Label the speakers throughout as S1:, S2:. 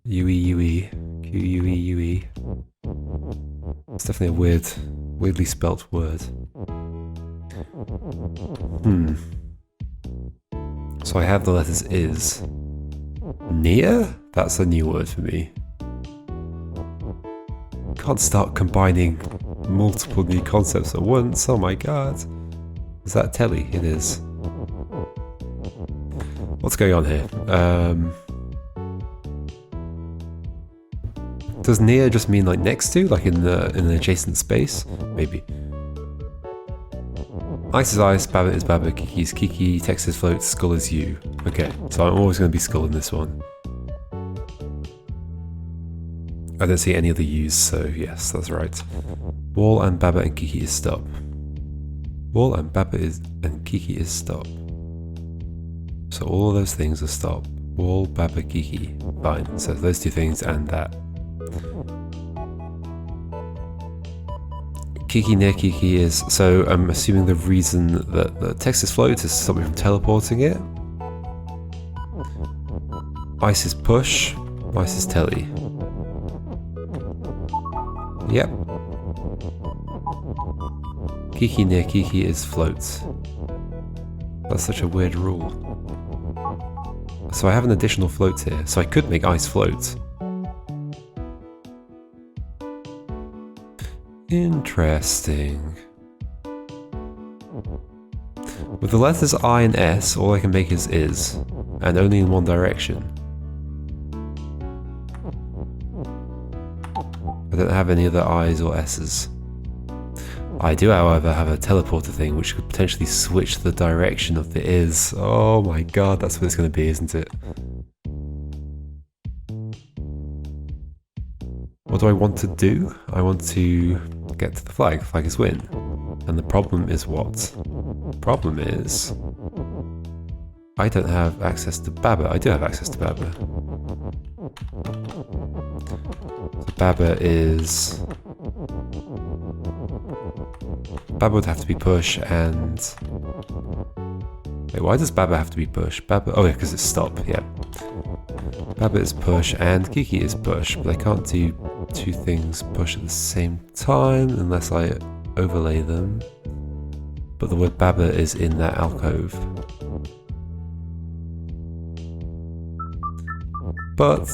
S1: UE, QUE, UE. It's definitely a weirdly spelt word. So I have the letters is. Near? That's a new word for me. Can't start combining multiple new concepts at once, oh my god. Is that telly? It is. What's going on here? Does near just mean like next to, like in an adjacent space? Maybe. Ice is ice, Babbitt is Babbitt, Kiki is Kiki, Tex is float, Skull is you. Okay, so I'm always going to be Skull in this one. I don't see any other U's, so yes, that's right. Wall and Babbitt and Kiki is stop. Wall and Babbitt is and Kiki is stop. So all of those things are stop. Wall, Babbitt, Kiki. Fine. So those two things and that. Kiki near Kiki is, so I'm assuming the reason that the text is float is to stop me from teleporting it. Ice is push, ice is telly. Yep. Kiki near Kiki is float. That's such a weird rule. So I have an additional float here, so I could make ice float. Interesting. With the letters I and S, all I can make is, and only in one direction. I don't have any other I's or S's. I do, however, have a teleporter thing which could potentially switch the direction of the is. Oh my god, that's what it's going to be, isn't it? What do I want to do? I want to get to the flag. The flag is win. And the problem is what? The problem is I don't have access to Babbitt. I do have access to Babbitt. So Babbitt is... Babbitt would have to be push and... Wait, why does Babbitt have to be push? Babbitt... Oh yeah, because it's stop, yeah. Babbitt is push and Kiki is push, but I can't do two things push at the same time unless I overlay them. But the word Babbitt is in that alcove. But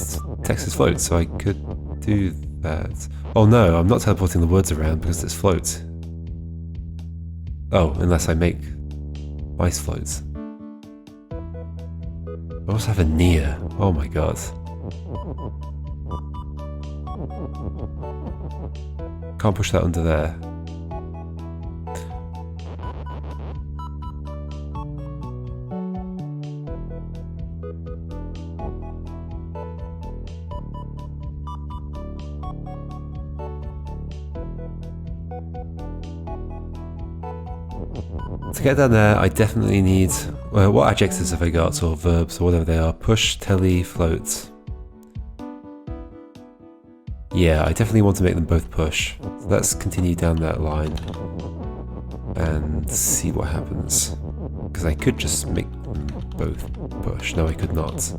S1: text is float, so I could do that. Oh no, I'm not teleporting the words around because it's float. Oh, unless I make ice floats. I also have a near. Oh my god. Can't push that under there. To get down there, I definitely need... Well, what adjectives have I got, or verbs, or whatever they are? Push, telly, float. Yeah, I definitely want to make them both push. So let's continue down that line and see what happens. Because I could just make them both push. No, I could not.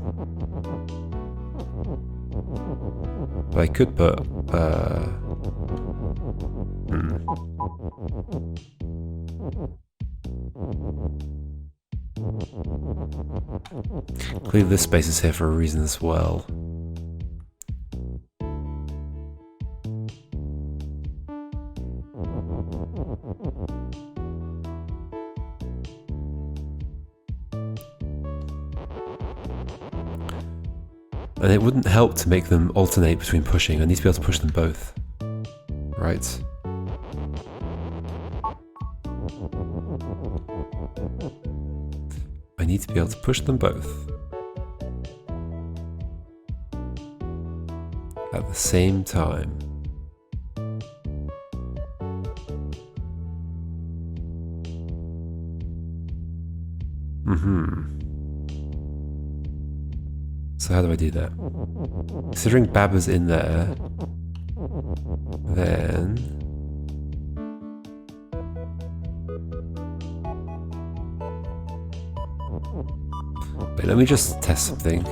S1: But I could put... Clearly this space is here for a reason as well. And it wouldn't help to make them alternate between pushing. I need to be able to push them both. Right. I need to be able to push them both at the same time. So how do I do that? Considering Babba's in there, then... Wait, let me just test something.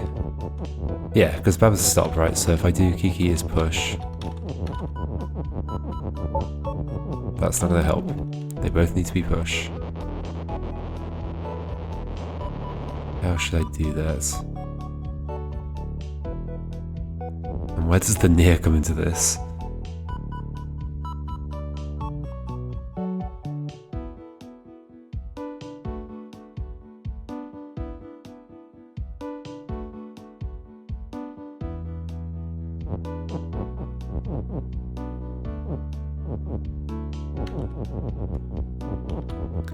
S1: Yeah, because Baba's a stop, right? So if I do Kiki is push, that's not going to help. They both need to be push. How should I do that? And where does the near come into this?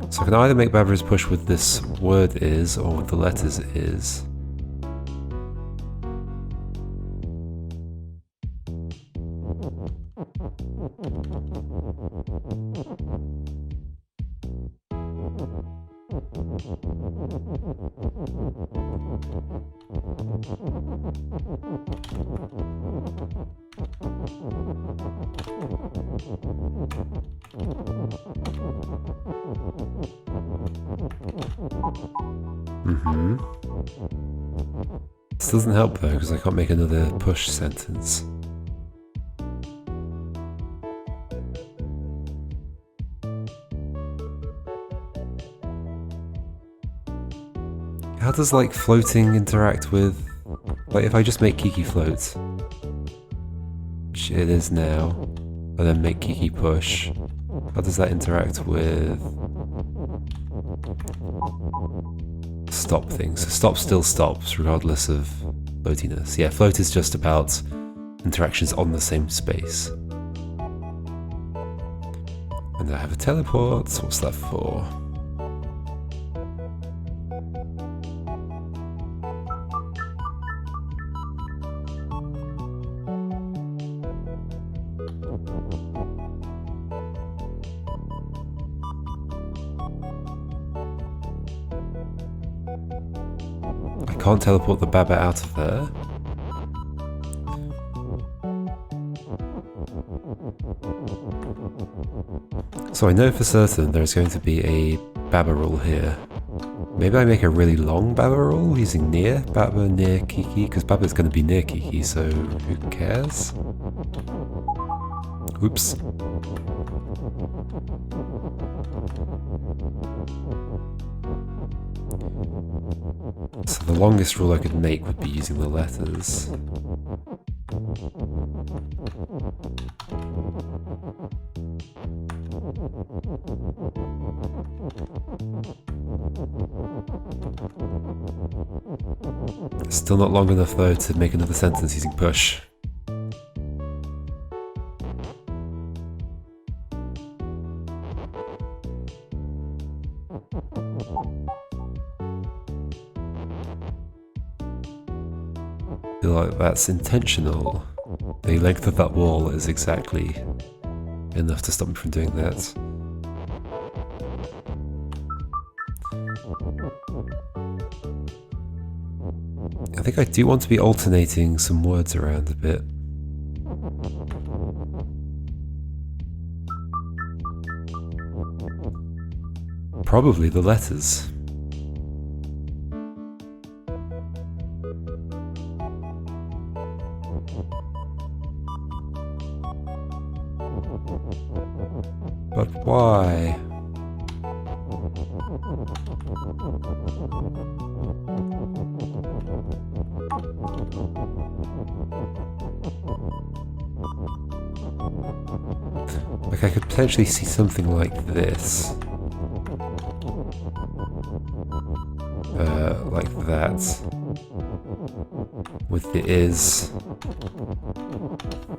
S1: So I can either make Baba's push with this word is or with the letters is. This doesn't help though, because I can't make another push sentence. How does like floating interact with, like if I just make Kiki float, which it is now, and then make Kiki push, how does that interact with stop things? So stop still stops regardless of floatiness. Yeah, float is just about interactions on the same space. And I have a teleport, what's that for? I can't teleport the Baba out of there. So I know for certain there's going to be a Baba rule here. Maybe I make a really long Baba rule using near, Baba near Kiki, because Baba's going to be near Kiki, so who cares? Oops. So the longest rule I could make would be using the letters. Still not long enough though to make another sentence using push. I feel like that's intentional. The length of that wall is exactly enough to stop me from doing that. I think I do want to be alternating some words around a bit. Probably the letters. But why? Like I could potentially see something like this. Like that. With the is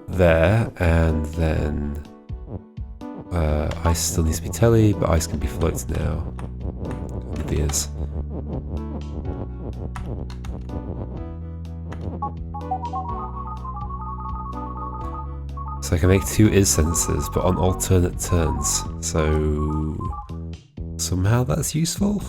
S1: there, and then ice still needs to be telly, but ice can be floats now. With the is. So I can make two is sentences, but on alternate turns. So somehow that's useful.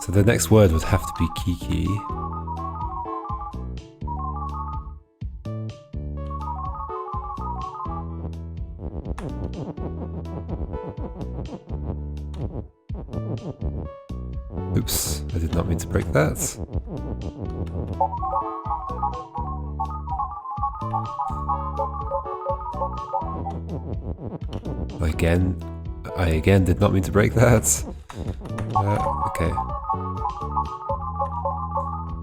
S1: So the next word would have to be Kiki. Oops, I did not mean to break that. I again did not mean to break that. Okay.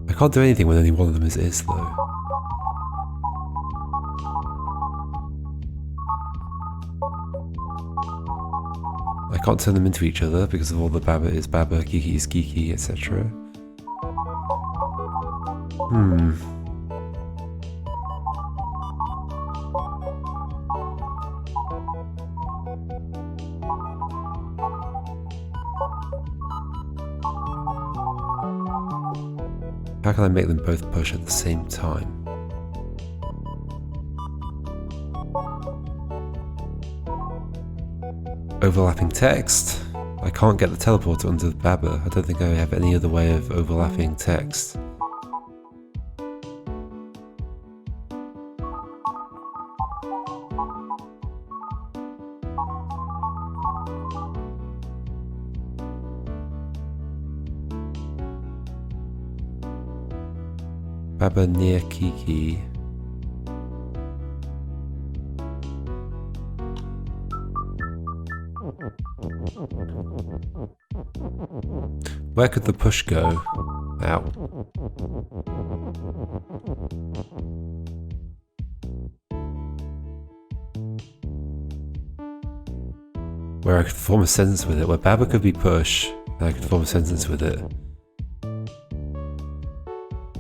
S1: I can't do anything when only one of them is though. I can't turn them into each other because of all the Baba is Baba, Kiki is Kiki, etc. How can I make them both push at the same time? Overlapping text? I can't get the teleporter under the Baba. I don't think I have any other way of overlapping text. Baba near Kiki. Where could the push go? Ow. Where I could form a sentence with it. Where Baba could be push, and I could form a sentence with it.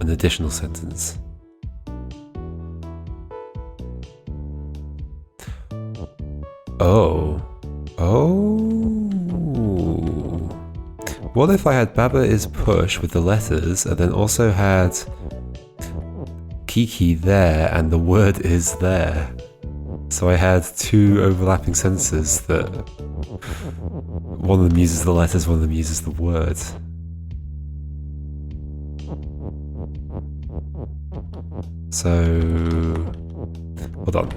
S1: An additional sentence. Oh. What if I had Baba is push with the letters and then also had Kiki there and the word is there? So I had two overlapping sentences that one of them uses the letters, one of them uses the word. So, hold on,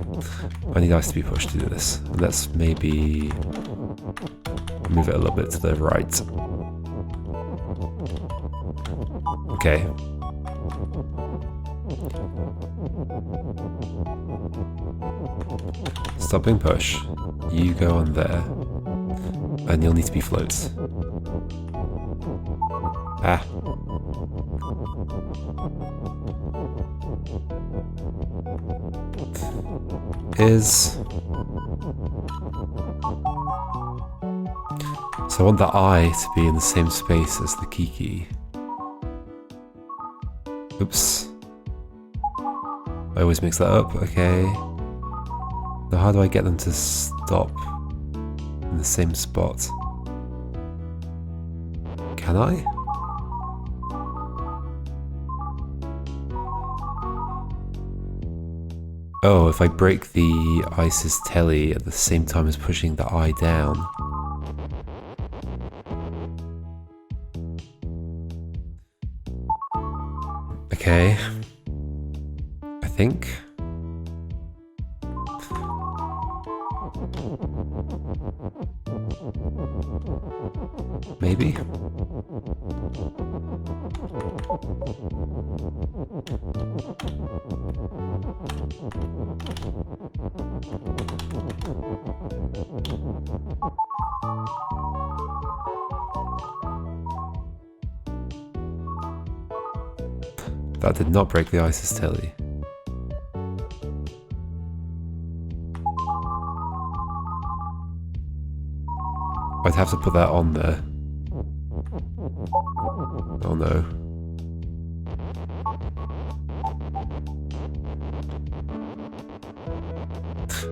S1: I need ice to be pushed to do this. Let's maybe move it a little bit to the right. Okay. Stopping push. You go on there. And you'll need to be floats. Ah. So I want the I to be in the same space as the Kiki. Oops. I always mix that up, okay. Now how do I get them to stop in the same spot? Can I? Oh, if I break the Isis telly at the same time as pushing the I down. Okay. I think. Maybe. That did not break the Isis telly. I'd have to put that on there. Oh no.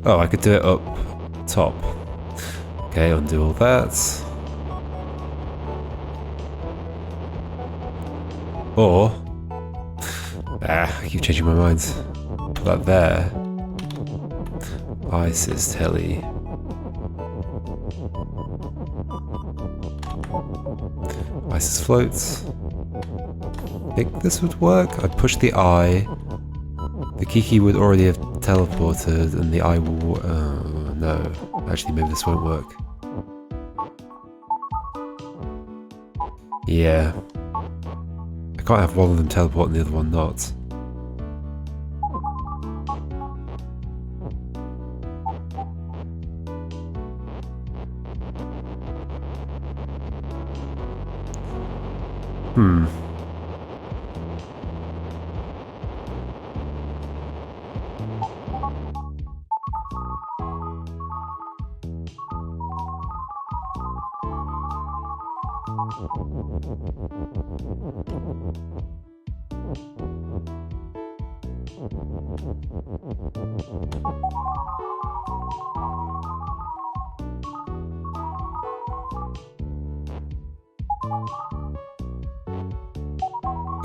S1: Oh, I could do it up top. Okay, undo all that. Or... I keep changing my mind. Put that there. Isis telly. Isis floats. I think this would work. I'd push the I. The Kiki would already have teleported and the I will... no. Actually, maybe this won't work. Yeah. I can't have one of them teleport and the other one not.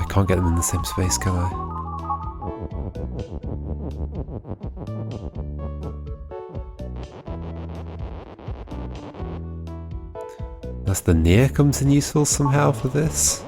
S1: I can't get them in the same space, can I? Does the near comes in useful somehow for this?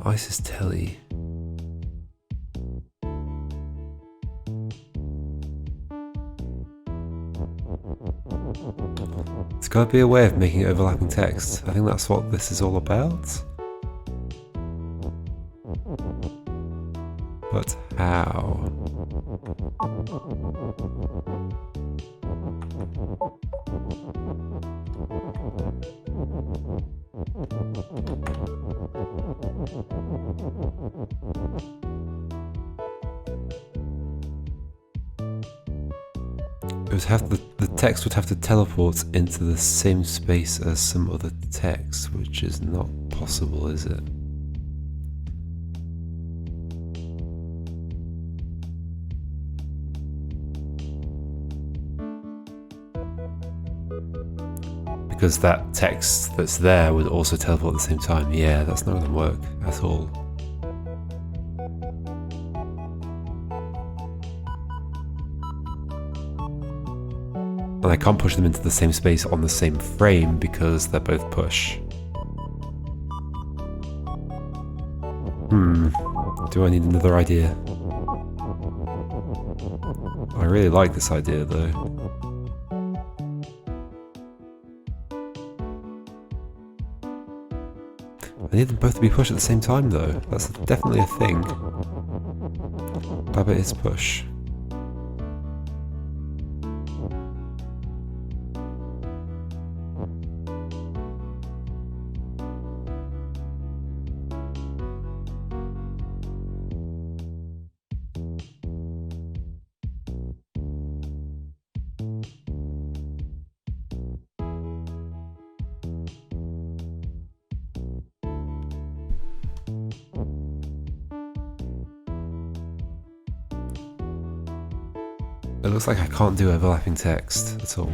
S1: Isis Telly. It's got to be a way of making overlapping text. I think that's what this is all about. But how? It would have the text would have to teleport into the same space as some other text, which is not possible, is it? Because that text that's there would also teleport at the same time. Yeah, that's not going to work at all. And I can't push them into the same space on the same frame because they're both push. Do I need another idea? I really like this idea though. I need them both to be push at the same time though. That's definitely a thing. Baba is push. It looks like I can't do overlapping text at all.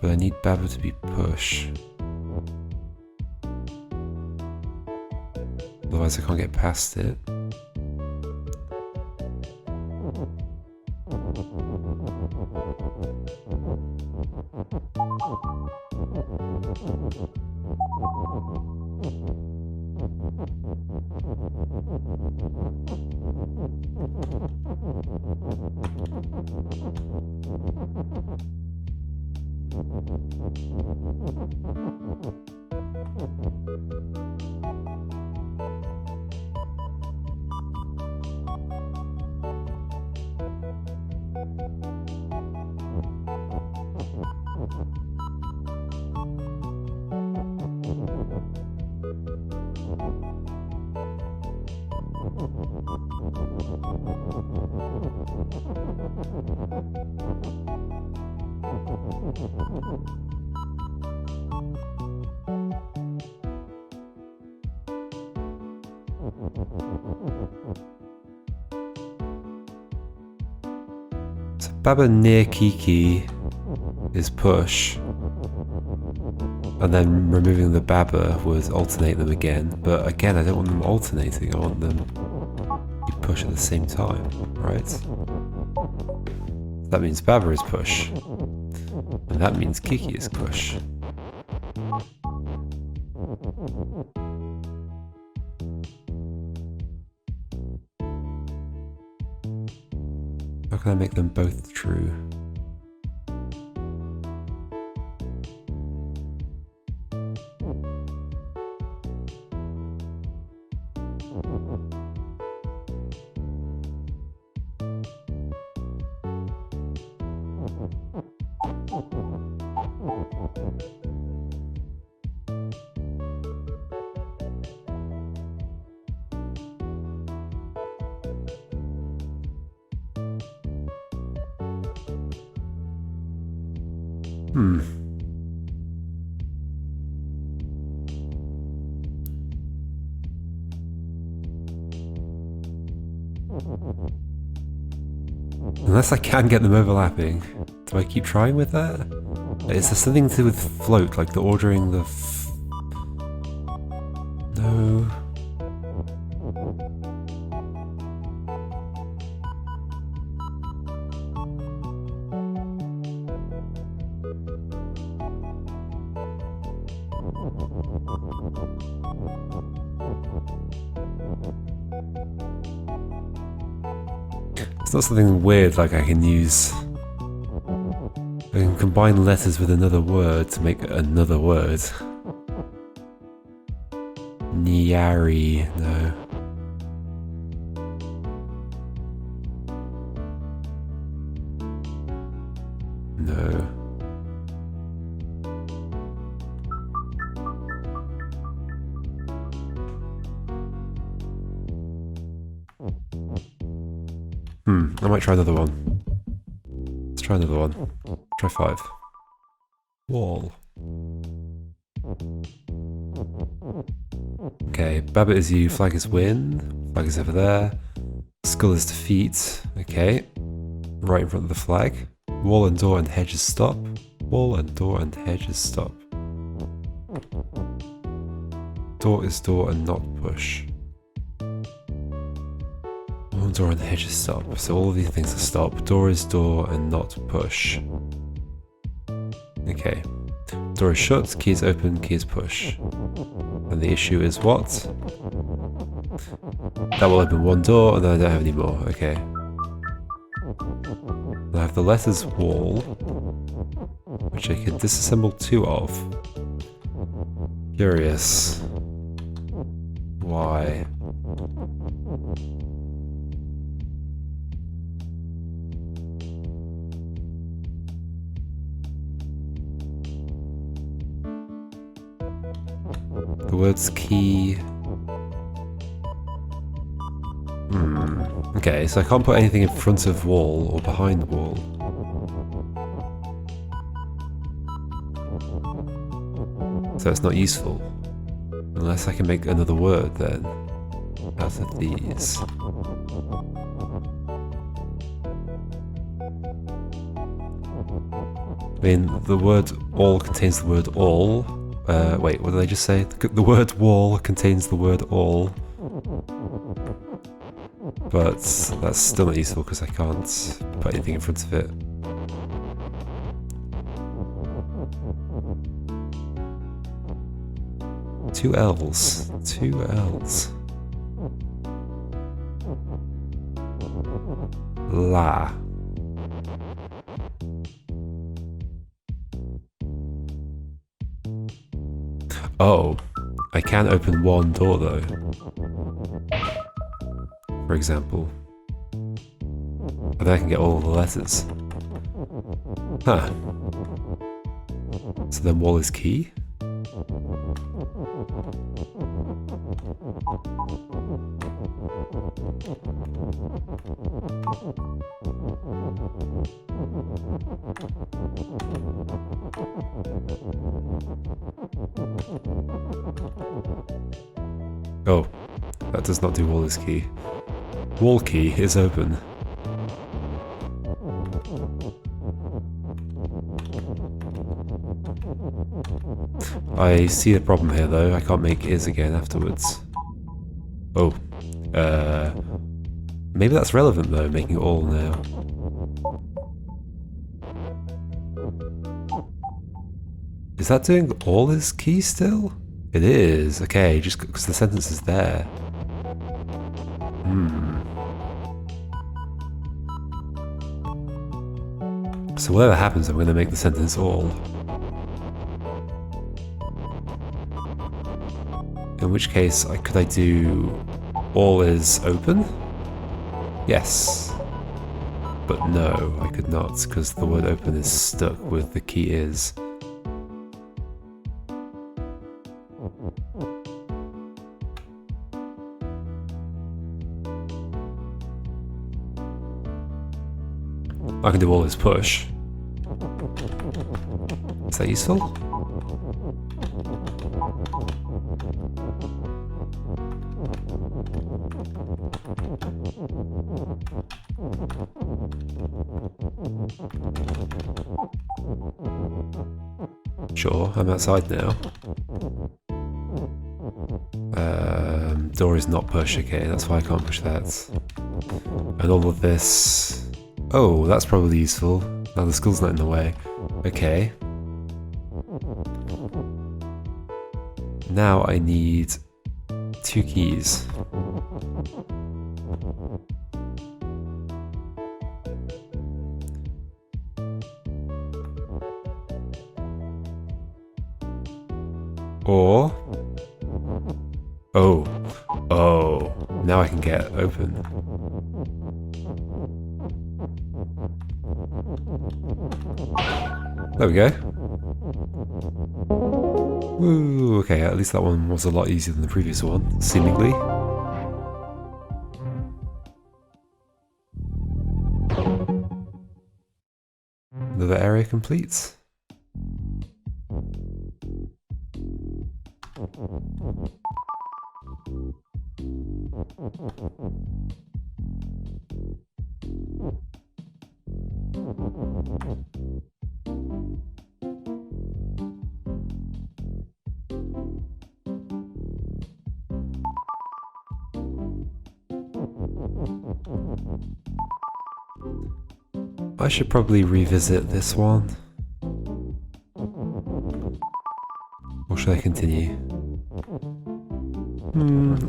S1: But I need Baba to be push. Otherwise I can't get past it. So Baba near Kiki is push, and then removing the Baba would alternate them again, but again I don't want them alternating, I want them to be push at the same time, right? That means Baba is push, and that means Kiki is push. How can I make them both true? Unless I can get them overlapping. Do I keep trying with that? Is there something to do with float, like the ordering the No. It's not something weird like I can use. I can combine letters with another word to make another word. Nyari, no. No. I might try another one. Let's try another one. Try 5. Wall. Okay, Baba is you, flag is win, flag is over there, skull is defeat, okay, right in front of the flag, wall and door and hedges stop, wall and door and hedges stop. Door is door and not push. Wall and door and hedges stop, so all of these things are stop, door is door and not push. Okay, door is shut, key is open, key is push. And the issue is what? That will open one door and then I don't have any more, okay. I have the letters wall, which I can disassemble 2 of. Curious. Why? The word's key. Okay, so I can't put anything in front of wall or behind wall. So it's not useful. Unless I can make another word then, out of these. I mean, the word all contains the word all. Wait, what did I just say? The word wall contains the word all. But that's still not useful because I can't put anything in front of it. Two L's. Two L's. La. Oh, I can open one door though. For example. And then I can get all the letters. Huh. So then wall is key? Oh, that does not do wall is key. Wall key is open. I see a problem here though, I can't make is again afterwards. Oh, maybe that's relevant though, making it all now. Is that doing all is key still? It is, okay, just because the sentence is there. So whatever happens, I'm going to make the sentence all. In which case, could I do all is open? Yes. But no, I could not, because the word open is stuck with the key is. I can do all is push. Is that useful? Sure, I'm outside now. Door is not push, okay, that's why I can't push that. And all of this... Oh, that's probably useful. Now the school's not in the way. Okay. Now I need 2 keys. Or... Oh, now I can get open. There we go. Woo, okay, at least that one was a lot easier than the previous one, seemingly. Another area complete. I should probably revisit this one. Or should I continue?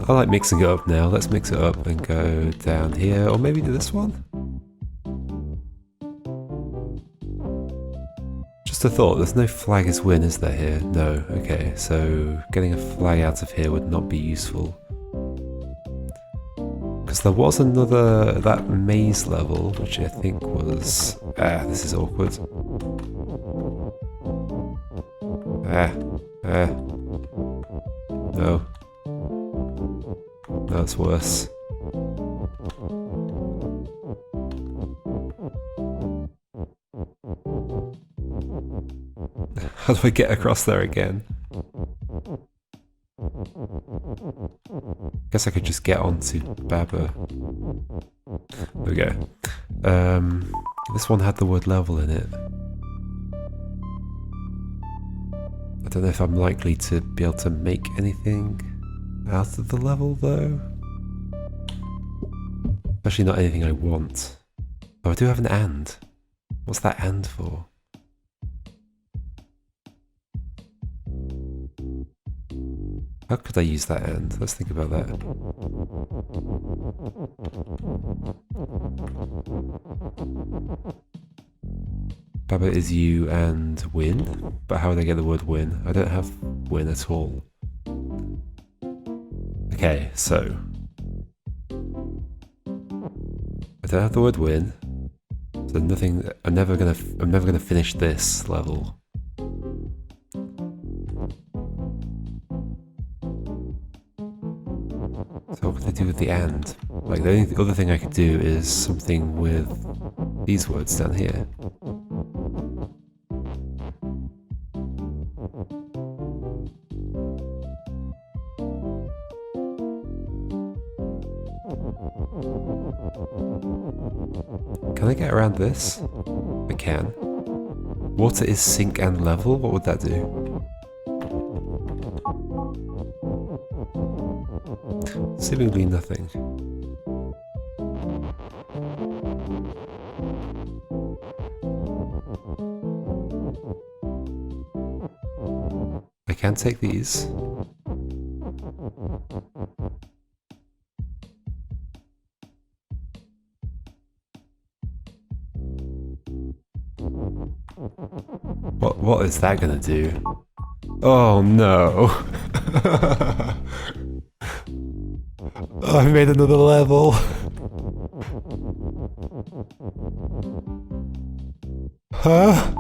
S1: I like mixing it up now. Let's mix it up and go down here, or maybe do this one? Just a thought, there's no flag is win, is there here? No, okay, so getting a flag out of here would not be useful. Because there was another, that maze level, which I think was... this is awkward. No. No, it's worse. How do I get across there again? Guess I could just get onto Baba. There we go. This one had the word level in it. I don't know if I'm likely to be able to make anything out of the level though. Especially not anything I want. Oh, I do have an and. What's that and for? How could I use that and? Let's think about that. Baba is you and win, but how would I get the word win? I don't have win at all. Okay, so I don't have the word win, so nothing. I'm never gonna finish this level. So what could I do with the and? Like the only other thing I could do is something with these words down here. Can I get around this? I can. Water is sink and level? What would that do? Seemingly nothing. I can take these. What is that gonna do? Oh no! Oh, I made another level! Huh?